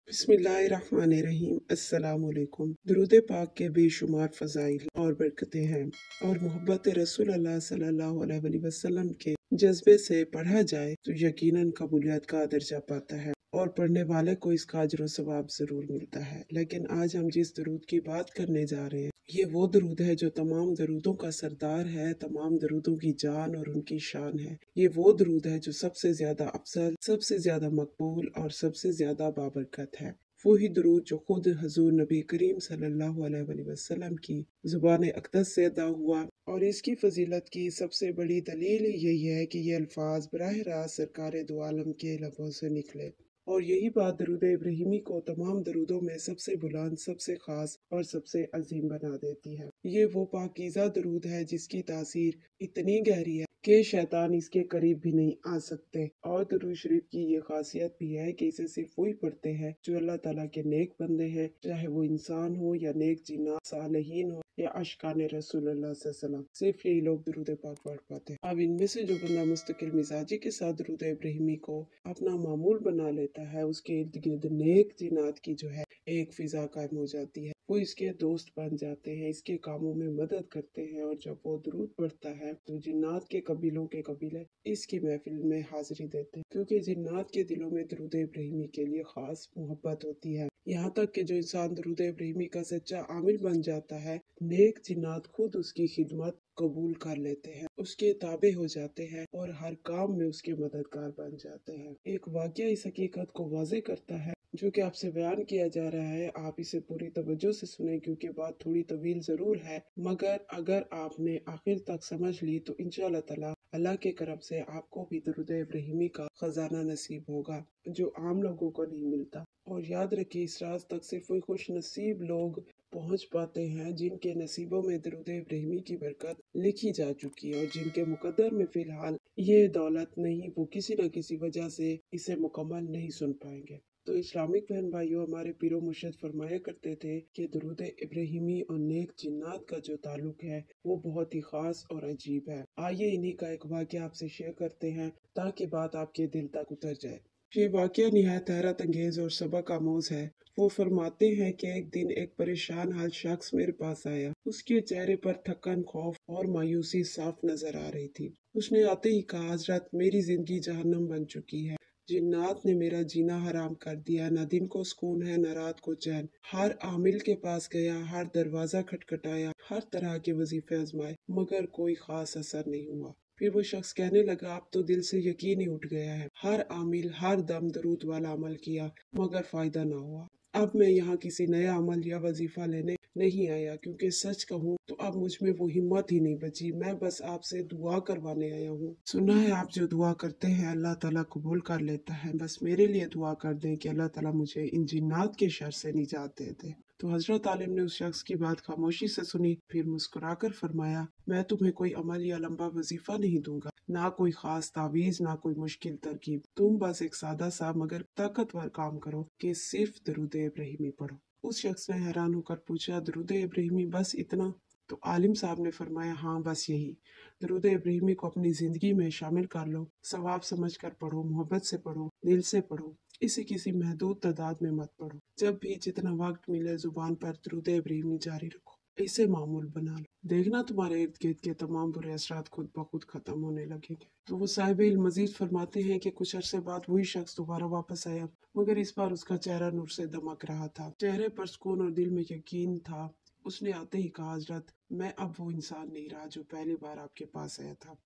बिस्मिल्लाहिर्रहमानिर्रहीम। अस्सलाम वालेकुम। दुरूद पाक के बेशुमार फ़ज़ाइल और बरकतें हैं और मोहब्बत रसूल अल्लाह सल्लल्लाहु अलैहि वसल्लम के जज्बे से पढ़ा जाए तो यकीनन कबूलियत का दर्जा पाता है और पढ़ने वाले को इसका अजर व सवाब ज़रूर मिलता है। लेकिन आज हम जिस दरूद की बात करने जा रहे हैं ये वो दरूद है जो तमाम दरूदों का सरदार है, तमाम दरूदों की जान और उनकी शान है। ये वो दरूद है जो सबसे ज्यादा अफजल, सबसे ज्यादा मकबूल और सबसे ज्यादा बाबरकत है। वही दरूद जो खुद हजूर नबी करीम सल्लल्लाहु अलैहि वसल्लम की जुबान अक़दस से अदा हुआ और इसकी फजीलत की सबसे बड़ी दलील यही है कि ये अल्फाज बराह रास्त सरकार दो आलम के लबों से निकले और यही बात दरूद इब्राहिमी को तमाम दरूदों में सबसे बुलंद, सबसे खास और सबसे अजीम बना देती है। ये वो पाकीज़ा दरूद है जिसकी तासीर इतनी गहरी है कि शैतान इसके करीब भी नहीं आ सकते। और दरूद शरीफ की ये खासियत भी है कि इसे सिर्फ वही पढ़ते हैं जो अल्लाह ताला के नेक बंदे हैं, चाहे वो इंसान हो या नेक जिन्नात, सालिहीन हो या अशकान रसूलुल्लाह सल्लल्लाहु अलैहि वसल्लम, सिर्फ यही लोग दरूद पाक पढ़ पाते हैं। अब इनमें से जो बंदा मुस्तकिल मिजाजी के साथ दरूद इब्राहिमी को अपना मामूल बना लेता है, उसके इर्द गिर्द नेक जिन्नात की जो है एक फिजा कायम हो जाती है। वो इसके दोस्त बन जाते हैं, इसके कामों में मदद करते हैं और जब वो दरूद पढ़ता है तो जिन्नात के कबीलों के कबीले इसकी महफिल में हाजिरी देते हैं, क्योंकि जिन्नात के दिलों में दरूद इब्राहिमी के लिए खास मोहब्बत होती है। यहाँ तक कि जो इंसान दरूद इब्राहिमी का सच्चा आमिल बन जाता है, नेक जिन्नात खुद उसकी खिदमत कबूल कर लेते हैं, उसके ताबे हो जाते हैं और हर काम में उसके मददगार बन जाते हैं। एक वाकया इस हकीकत को वाज़े करता है जो कि आपसे बयान किया जा रहा है। आप इसे पूरी तवज्जो से सुने क्योंकि बात थोड़ी तवील जरूर है, मगर अगर आपने आखिर तक समझ ली तो इंशाअल्लाह ताला अल्लाह के करम से आपको भी दरूद इब्राहिमी का खजाना नसीब होगा जो आम लोगों को नहीं मिलता। और याद रखिए, इस राज तक सिर्फ वही खुश नसीब लोग पहुंच पाते हैं जिनके नसीबों में दरूद इब्राहिमी की बरकत लिखी जा चुकी है और जिनके मुकद्दर में फिलहाल ये दौलत नहीं, वो किसी न किसी वजह से इसे मुकम्मल नहीं सुन पाएंगे। तो इस्लामिक बहन भाइयों, हमारे पीरो मुर्शद फरमाया करते थे कि दरूद इब्राहिमी और नेक जिन्नात का जो ताल्लुक है वो बहुत ही खास और अजीब है। आइए इन्हीं का एक वाक़या आपसे शेयर करते हैं ताकि बात आपके दिल तक उतर जाए। ये वाक़या निहायत हैरत अंगेज और सबक आमोज है। वो फरमाते हैं कि एक दिन एक परेशान हाल शख्स मेरे पास आया। उसके चेहरे पर थकन, खौफ और मायूसी साफ नजर आ रही थी। उसने आते ही कहा, हजरत मेरी जिंदगी जहन्नम बन चुकी है। जिन्नात ने मेरा जीना हराम कर दिया, न दिन को सुकून है न रात को चैन। हर आमिल के पास गया, हर दरवाजा खटखटाया, हर तरह के वजीफे आजमाए, मगर कोई खास असर नहीं हुआ। फिर वो शख्स कहने लगा, अब तो दिल से यकीन ही उठ गया है। हर आमिल हर दम दरूद वाला अमल किया मगर फायदा ना हुआ। अब मैं यहाँ किसी नया अमल या वजीफा लेने नहीं आया, क्योंकि सच कहूँ तो अब मुझ में वो हिम्मत ही नहीं बची। मैं बस आपसे दुआ करवाने आया हूँ। सुना है आप जो दुआ करते हैं अल्लाह ताला कबूल कर लेता है। बस मेरे लिए दुआ कर दें कि अल्लाह ताला मुझे इन जिन्नात के शर से निजात दे दे। तो हजरत आलिम ने उस शख्स की बात खामोशी से सुनी, फिर मुस्कुराकर फरमाया, मैं तुम्हें कोई अमल या लंबा वजीफा नहीं दूंगा, ना कोई खास तावीज, ना कोई मुश्किल तरकीब। तुम बस एक सादा सा मगर ताकतवर काम करो कि सिर्फ दरूद इब्राहिमी पढ़ो। उस शख्स ने हैरान होकर पूछा, दरूद इब्राहिमी बस इतना? तो आलिम साहब ने फरमाया, हाँ बस यही। दरूद इब्राहिमी को अपनी जिंदगी में शामिल कर लो। सवाब समझ कर पढ़ो, मोहब्बत से पढ़ो, दिल से पढ़ो। इसे किसी महदूद तादाद में मत पढ़ो। जब भी जितना वक्त मिले जुबान पर दरूद इब्राहिमी जारी रखो। इसे मामूल बना लो, देखना तुम्हारे इर्द गिर्द के तमाम बुरे असरात खुद ब खुद खत्म होने लगेंगे। तो वो साहिब इल्म मजीद फरमाते हैं कि कुछ अरसे बाद वही शख्स दोबारा वापस आया, मगर इस बार उसका चेहरा नूर से दमक रहा था। चेहरे पर सुकून और दिल में यकीन था। उसने आते ही कहा, हजरत मैं अब वो इंसान नहीं रहा जो पहली बार आपके पास आया था।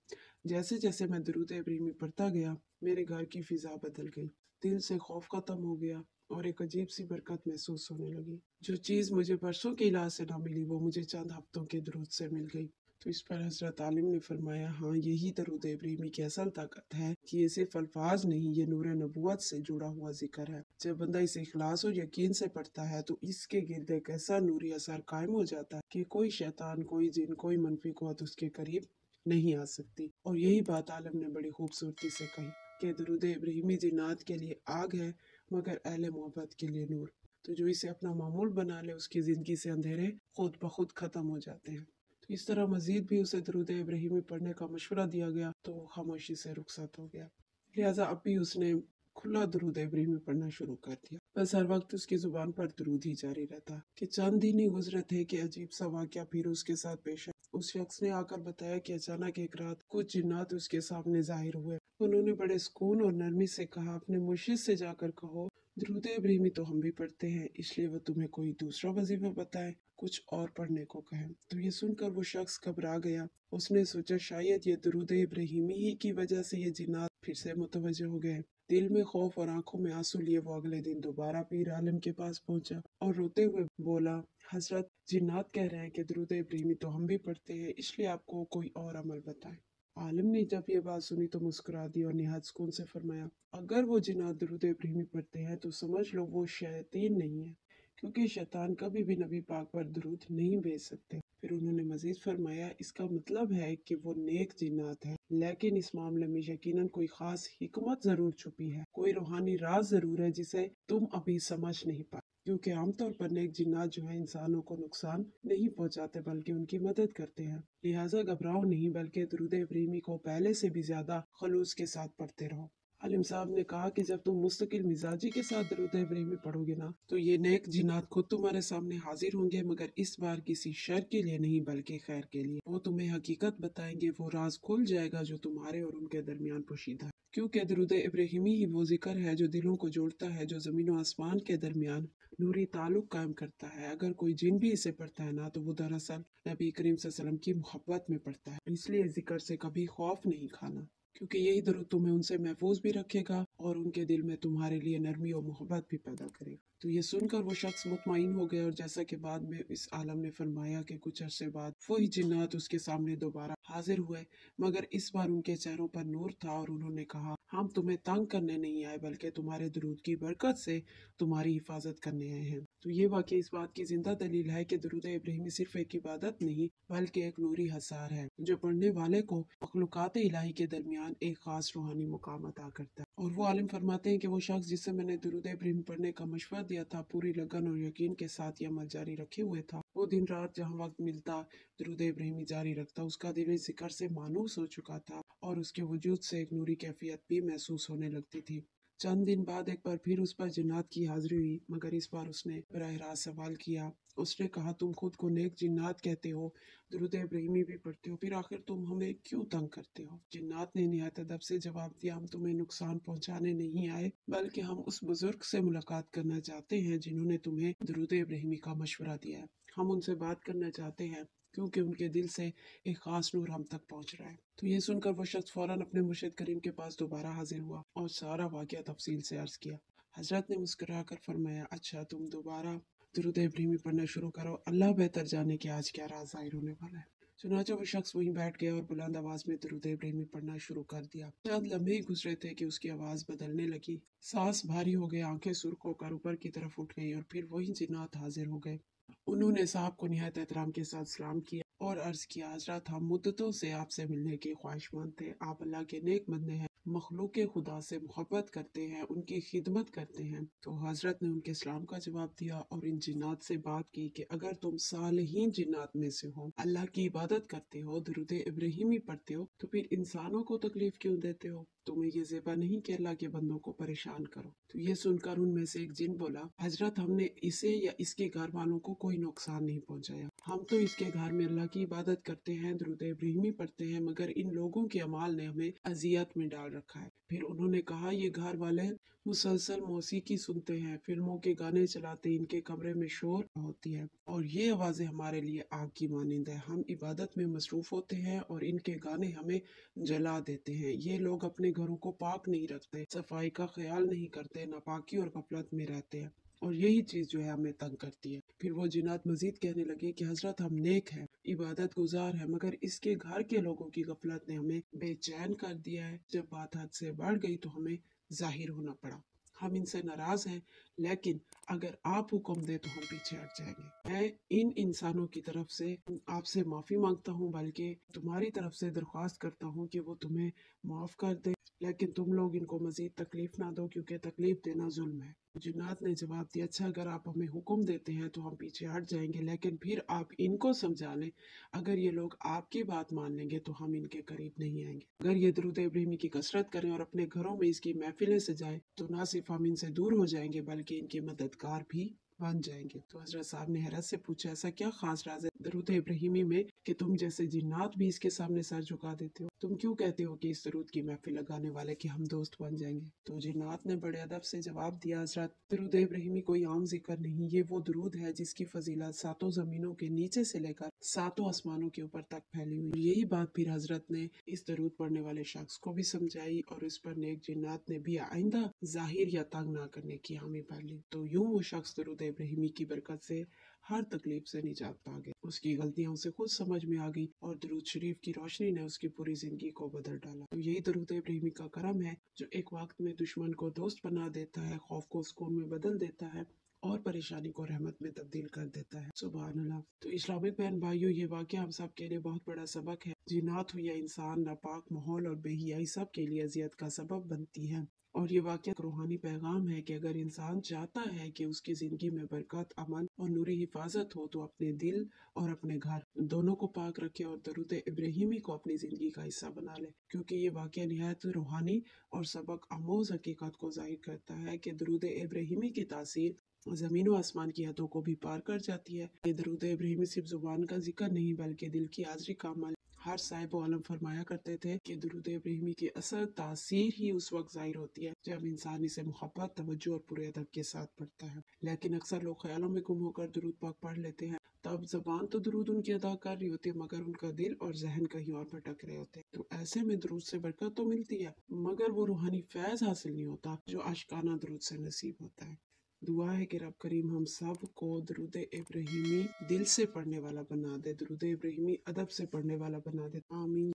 जैसे जैसे मैं दरूद इब्राहिमी पढ़ता गया, मेरे घर की फिजा बदल गई। दिल से खौफ खत्म हो गया और एक अजीब सी बरकत महसूस होने लगी। जो चीज़ मुझे बरसों के इलाज से ना मिली वो मुझे चंद हफ्तों के दरूद से मिल गई। तो इस पर हजरत आलिम ने फरमाया, हाँ यही दरूद इब्राहिमी की असल ताकत है कि ये सिर्फ अल्फाज नहीं, ये नूर नबूवत से जुड़ा हुआ जिक्र है। जब बंदा इसे इखलास और यकीन से पढ़ता है तो इसके गिर्द एक ऐसा नूरी असर कायम हो जाता है कि कोई शैतान, कोई जिन, कोई मनफी कुव्वत उसके करीब नहीं आ सकती। और यही बात आलम ने बड़ी खूबसूरती से कही कि दरूद इब्राहिमी जिन्नात के लिए आग है मगर अहले मोहब्बत के लिए नूर। तो जो इसे अपना मामूल बना ले उसकी ज़िंदगी से अंधेरे खुद ब खुद ख़त्म हो जाते हैं। तो इस तरह मज़ीद भी उसे दरूद इब्राहिमी पढ़ने का मशवरा दिया गया तो वो खामोशी से रुखसत हो गया। लिहाजा अब भी उसने खुला दुरूद इब्राहिमी पढ़ना शुरू कर दिया। बस हर वक्त उसकी जुबान पर दुरूद ही जारी रहता कि चंद दिन ही गुजरे थे कि अजीब सा वाकया फिर उसके साथ पेश आया। उस शख्स ने आकर बताया कि अचानक एक रात कुछ जिन्नात उसके सामने जाहिर हुए। उन्होंने बड़े सुकून और नरमी से कहा, अपने मुर्शिद से जाकर कहो दुरूद इब्राहिमी तो हम भी पढ़ते हैं, इसलिए वो तुम्हें कोई दूसरा वजीफा बताए, कुछ और पढ़ने को कहें। तो ये सुनकर वो शख्स घबरा गया। उसने सोचा शायद ये दुरूद इब्राहिमी ही की वजह से ये जिन्नात फिर से मुतवज्जो हो गए। दिल में खौफ और आंखों में आंसू लिए वो अगले दिन दोबारा पीर आलम के पास पहुंचा और रोते हुए बोला, हजरत, जिन्नात कह रहे हैं कि दुरूद इब्राहिमी तो हम भी पढ़ते हैं, इसलिए आपको कोई और अमल बताएं। आलिम ने जब ये बात सुनी तो मुस्कुरा दी और निहायत सुकून से फरमाया, अगर वो जिन्नात दुरूद इब्राहिमी पढ़ते हैं तो समझ लो वो शैतान नहीं है, क्योंकि शैतान कभी भी नबी पाक पर दुरूद नहीं भेज सकते। फिर उन्होंने मजीद फरमाया, इसका मतलब है कि वो नेक जिन्नात है, लेकिन इस मामले में यकीनन कोई खास हिकमत जरूर छुपी है, कोई रूहानी राज जरूर है जिसे तुम अभी समझ नहीं पाए। क्योंकि आमतौर पर नेक जिन्नात जो है इंसानों को नुकसान नहीं पहुंचाते बल्कि उनकी मदद करते हैं। लिहाजा घबराओ नहीं, बल्कि दुरूद इब्राहिमी को पहले से भी ज्यादा खलूस के साथ पढ़ते रहो। आलिम साहब ने कहा कि जब तुम मुस्तकिल मिजाजी के साथ दुरूद इब्राहिमी पढ़ोगे ना, तो ये नेक जिन्नात खुद तुम्हारे सामने हाजिर होंगे, मगर इस बार किसी शर के लिए नहीं बल्कि खैर के लिए। वो तुम्हें हकीकत बताएंगे, वो राज खुल जाएगा जो तुम्हारे और उनके दरमियान पोशीदा है। क्योंकि दुरूद इब्राहिमी ही वो जिक्र है जो दिलों को जोड़ता है, जो जमीन और आसमान के दरमियान नूरी ताल्लुक कायम करता है। अगर कोई जिन भी इसे पढ़ता है ना, तो वो दरअसल नबी करीम सल्लल्लाहु अलैहि वसल्लम की मोहब्बत में पढ़ता है। इसलिए जिक्र से कभी खौफ नहीं खाना, क्योंकि यही दुरूद तुम्हें उनसे महफूज भी रखेगा और उनके दिल में तुम्हारे लिए नरमी और मोहब्बत भी पैदा करेगा। तो ये सुनकर वो शख्स मुतमईन हो गया और जैसा कि बाद में इस आलम ने फरमाया कि कुछ अरसे बाद वही जिन्नात उसके सामने दोबारा हाजिर हुए, मगर इस बार उनके चेहरों पर नूर था और उन्होंने कहा, हम तुम्हें तंग करने नहीं आए बल्कि तुम्हारे दुरूद की बरकत से तुम्हारी हिफाजत करने आए हैं। तो ये वाकई इस बात की जिंदा दलील है कि दुरूद इब्राहिमी सिर्फ एक इबादत नहीं बल्कि एक नूरी हसार है जो पढ़ने वाले को मखलूकात इलाही के दरमियान एक खास रूहानी मुकाम अता करता है। और वो आलिम फरमाते हैं कि वो शख्स जिसे मैंने दुरूद इब्राहिमी पढ़ने का मशवरा दिया था, पूरी लगन और यकीन के साथ ये अमल जारी रखे हुए था। वो दिन रात जहाँ वक्त मिलता दुरूद इब्राहिमी जारी रखता। उसका दिल इस जिक्र से मानूस हो चुका था और उसके वजूद से एक नूरी कैफियत भी महसूस होने लगती थी। चंद दिन बाद एक बार फिर उस पर जिन्नात की हाजिरी हुई, मगर इस बार उसने बराह रास्त सवाल किया। उसने कहा, तुम खुद को नेक जिन्नात कहते हो, दुरूद इब्राहिमी भी पढ़ते हो, फिर आखिर तुम हमें क्यों तंग करते हो? जिन्नात ने निहायत अदब से जवाब दिया, हम तुम्हें नुकसान पहुंचाने नहीं आए, बल्कि हम उस बुजुर्ग से मुलाकात करना चाहते हैं जिन्होंने तुम्हें दुरूद इब्राहिमी का मशवरा दिया है। हम उनसे बात करना चाहते हैं क्योंकि उनके दिल से एक खास नूर हम तक पहुंच रहा है। तो ये सुनकर वो शख्स फौरन अपने मुर्शिद करीम के पास दोबारा हाजिर हुआ और सारा वाकया तफसील से अर्ज किया। हजरत ने मुस्कुराकर फरमाया, अच्छा, तुम दोबारा दुरूद इब्राहिमी पढ़ना शुरू करो, अल्लाह बेहतर जाने कि आज क्या राज जाहिर होने वाला है। चुनांचे वो शख्स वहीं बैठ गया और बुलंद आवाज में दुरूद इब्राहिमी पढ़ना शुरू कर दिया। चंद लम्हे ही गुजरे थे कि उसकी आवाज बदलने लगी, सांस भारी हो गई, आंखें सुर्ख होकर ऊपर की तरफ उठ गई और फिर वही जिन्नात हाजिर हो गए। उन्होंने साहब को निहायत एहतराम के साथ सलाम किया और अर्ज किया, हजरत, हम मुद्दतों से आपसे मिलने के ख्वाहिशमंद थे। आप अल्लाह के नेक बंदे हैं, मखलूक खुदा से मोहब्बत करते हैं, उनकी खिदमत करते हैं। तो हजरत ने उनके सलाम का जवाब दिया और इन जिन्नात से बात की कि अगर तुम सालिहीन जिन्नात में से हो, अल्लाह की इबादत करते हो, दुरूद इब्राहिमी पढ़ते हो, तो फिर इंसानों को तकलीफ क्यों देते हो? तुम्हें ये ज़ेबा नहीं कि अल्लाह के बंदों को परेशान करो। तो ये सुनकर उनमें से एक जिन बोला, हजरत, हमने इसे या इसके घर वालों को कोई नुकसान नहीं पहुंचाया। हम तो इसके घर में अल्लाह की इबादत करते हैं, दुरूद इब्राहिमी पढ़ते हैं, मगर इन लोगों के अमाल ने हमें अजियत में डाल रखा है। फिर उन्होंने कहा, ये घर वाले मुसलसल मौसीकी सुनते हैं, फिल्मों के गाने चलाते हैं, इनके कमरे में शोर होती है और ये आवाजें हमारे लिए आग की मानिंद है। हम इबादत में मसरूफ होते हैं और इनके गाने हमें जला देते हैं। ये लोग अपने घरों को पाक नहीं रखते, सफाई का ख्याल नहीं करते, नापाकी और गफलत में रहते हैं और यही चीज जो है हमें तंग करती है। फिर वो जिन्नात मजीद कहने लगे कि हजरत, हम नेक हैं, इबादत गुजार है, मगर इसके घर के लोगों की गफलत ने हमें बेचैन कर दिया है। जब बात हद से बढ़ गई तो हमें जाहिर होना पड़ा। हम इनसे नाराज हैं, लेकिन अगर आप हुक्म दे तो हम पीछे हट जाएंगे। मैं इन इंसानों की तरफ से आपसे माफी मांगता हूँ, बल्कि तुम्हारी तरफ से दरख्वास्त करता हूँ कि वो तुम्हें माफ कर दे, लेकिन तुम लोग इनको मजीद तकलीफ ना दो, क्योंकि तकलीफ देना जुल्म है। जिन्नात ने जवाब दिया, अच्छा अगर आप हमें हुक्म देते हैं तो हम पीछे हट जाएंगे, लेकिन फिर आप इनको समझा लें, अगर ये लोग आपकी बात मान लेंगे तो हम इनके करीब नहीं आएंगे। अगर ये दरूद इब्राहिमी की कसरत करें और अपने घरों में इसकी महफिलें सजाएं तो ना सिर्फ हम इनसे दूर हो जाएंगे बल्कि इनके मददगार भी बन जाएंगे। तो हजरत साहब ने हैरत से पूछा, ऐसा क्या खास राज है दरूद इब्राहिमी में कि तुम जैसे जिन्नात भी इसके सामने सर झुका देते हो? तुम क्यों कहते हो कि इस दरूद की महफिल लगाने वाले कि हम दोस्त बन जाएंगे? तो जिन्नात ने बड़े अदब से जवाब दिया, हजरत दरूद इब्राहिमी कोई आम जिक्र नहीं, ये वो दरूद है जिसकी फजीलत सातों जमीनों के नीचे से लेकर सातों आसमानों के ऊपर तक फैली हुई। यही बात फिर हजरत ने इस दरूद पढ़ने वाले शख्स को भी समझाई और इस पर नेक जिन्नात ने भी आइंदा जाहिर या तंग ना करने की हामी भर ली। तो यूं वो शख्स दरूद इब्राहिमी की बरकत से हर तकलीफ से निजात पा गया। उसकी गलतियां उसे खुद समझ में आ गई और दरूद शरीफ की रोशनी ने उसकी पूरी जिंदगी को बदल डाला। तो यही दरूद इब्राहिमी का करम है जो एक वक्त में दुश्मन को दोस्त बना देता है, खौफ को सुकून में बदल देता है और परेशानी को रहमत में तब्दील कर देता है। सुभान अल्लाह। तो इस्लामिक बहन भाइयों, ये वाकया हम सब के लिए बहुत बड़ा सबक है। जिन्नात हुई या इंसान नापाक माहौल और बेहियाई सब के लिए अजियत का सबब बनती है। और ये वाकया रूहानी पैगाम है कि अगर इंसान चाहता है कि उसकी जिंदगी में बरकत, अमन और नूरी हिफाजत हो तो अपने दिल और अपने घर दोनों को पाक रखे और दरूद इब्राहिमी को अपनी जिंदगी का हिस्सा बना ले, क्योंकि ये वाकया निहायत रूहानी और सबक आमोज हकीकत को जाहिर करता है कि दरूद इब्राहिमी की तासीर जमीन व आसमान की हदों को भी पार कर जाती है। ये दरूद इब्राहिमी सिर्फ जुबान का जिक्र नहीं बल्कि दिल की हाजरी का अमल। हर साहिब आलम फरमाया करते थे कि दरूद इब्राहिमी की असल तासीर ही उस वक्त जाहिर होती है जब इंसान इसे मोहब्बत, तवज्जो और पूरे अदब के साथ पढ़ता है। लेकिन अक्सर लोग ख्यालों में गुम होकर दरूद पाक पढ़ लेते हैं। तब जबान तो दरूद उनकी अदा कर रही होती है मगर उनका दिल और जहन कहीं और भटक रहे होते हैं। तो ऐसे में दरूद से बरकत तो मिलती है मगर वो रूहानी फैज हासिल नहीं होता जो आशिकाना दरूद से नसीब होता है। दुआ है कि रब करीम हम सब को दरूद इब्राहिमी दिल से पढ़ने वाला बना दे, दरूद इब्राहिमी अदब से पढ़ने वाला बना दे। आमीन।